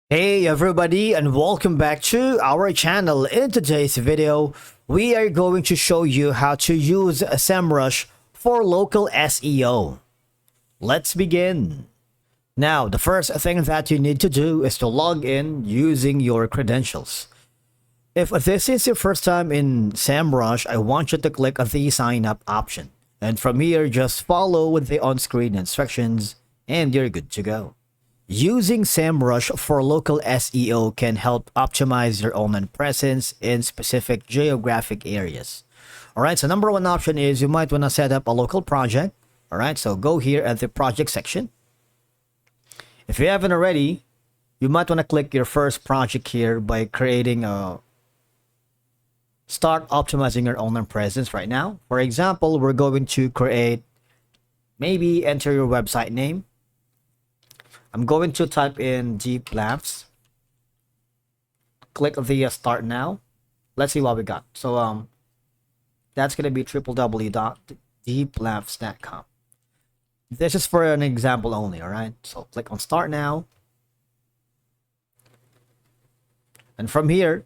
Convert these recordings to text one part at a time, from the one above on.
Hey everybody, and welcome back to our channel. In today's video, we are going to show you how to use Semrush for local SEO. Let's begin. Now, the first thing that you need to do is to log in using your credentials. If this is your first time in Semrush, I want you to click the sign up option. And from here, just follow with the on-screen instructions and you're good to go. Using Semrush for local SEO can help optimize your online presence in specific geographic areas. Alright, so number one option is you might want to set up a local project. Alright, so go here at the project section. If you haven't already, you might want to click your first project here by creating a start optimizing your online presence right now. For example, we're going to create, maybe enter your website name. I'm going to type in Deep Labs. Click the start now. Let's see what we got. So that's going to be www.deeplabs.com. This is for an example only, all right? So click on start now. And from here,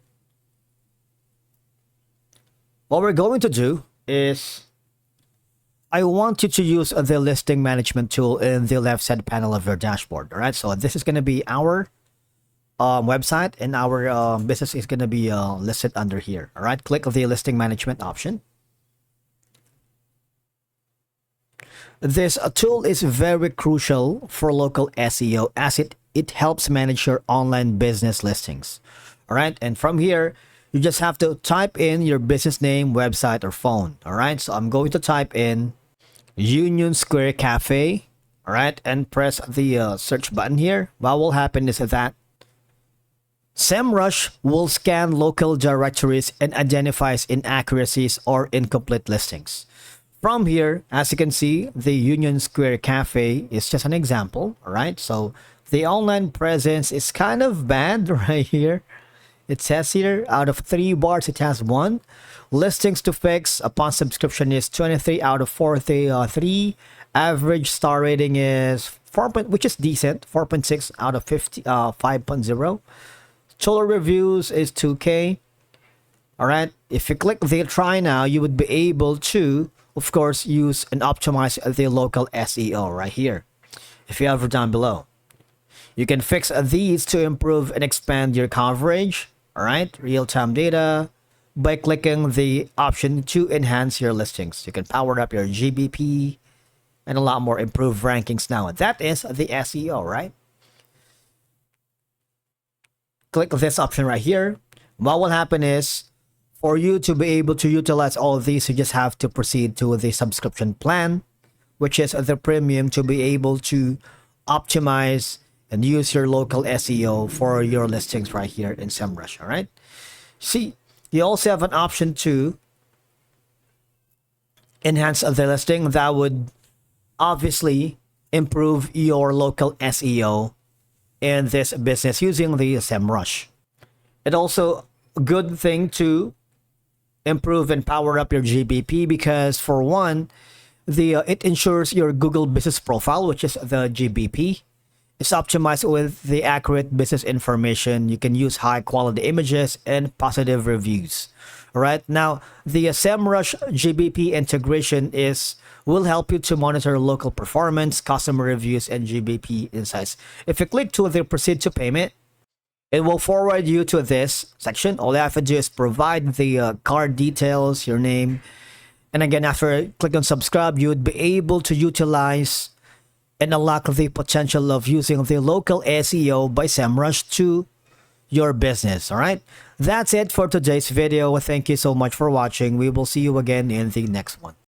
what we're going to do is I want you to use the listing management tool in the left side panel of your dashboard. All right, so this is going to be our website, and our business is going to be listed under here. All right, click the listing management option. This tool is very crucial for local SEO as it helps manage your online business listings. All right, and from here, you just have to type in your business name, website, or phone. All right, so I'm going to type in Union Square Cafe, all right, and press the search button here. What will happen is that Semrush will scan local directories and identifies inaccuracies or incomplete listings. From here, as you can see, the Union Square Cafe is just an example, all right? So the online presence is kind of bad right here. It says here, out of 3 bars, it has 1. Listings to fix upon subscription is 23 out of 43. Average star rating is 4, which is decent, 4.6 out of 5.0. Total reviews is 2K. All right. If you click the try now, you would be able to, of course, use and optimize the local SEO right here. If you have it down below, you can fix these to improve and expand your coverage. All right, real-time data by clicking the option to enhance your listings. You can power up your GBP and a lot more improved rankings now. That is the SEO, right? Click this option right here. What will happen is for you to be able to utilize all of these, you just have to proceed to the subscription plan, which is the premium, to be able to optimize and use your local SEO for your listings right here in Semrush, all right? See, you also have an option to enhance the listing that would obviously improve your local SEO in this business using the Semrush. It's also a good thing to improve and power up your GBP because, for one, it ensures your Google Business Profile, which is the GBP, is optimized with the accurate business information. You can use high quality images and positive reviews. All right, now the Semrush GBP integration will help you to monitor local performance, customer reviews, and GBP insights. If you click to the proceed to payment, it will forward you to this section. All you have to do is provide the card details, your name, and again, after click on subscribe, you would be able to utilize and unlock the potential of using the local SEO by Semrush to your business. All right, that's it for today's video. Thank you so much for watching. We will see you again in the next one.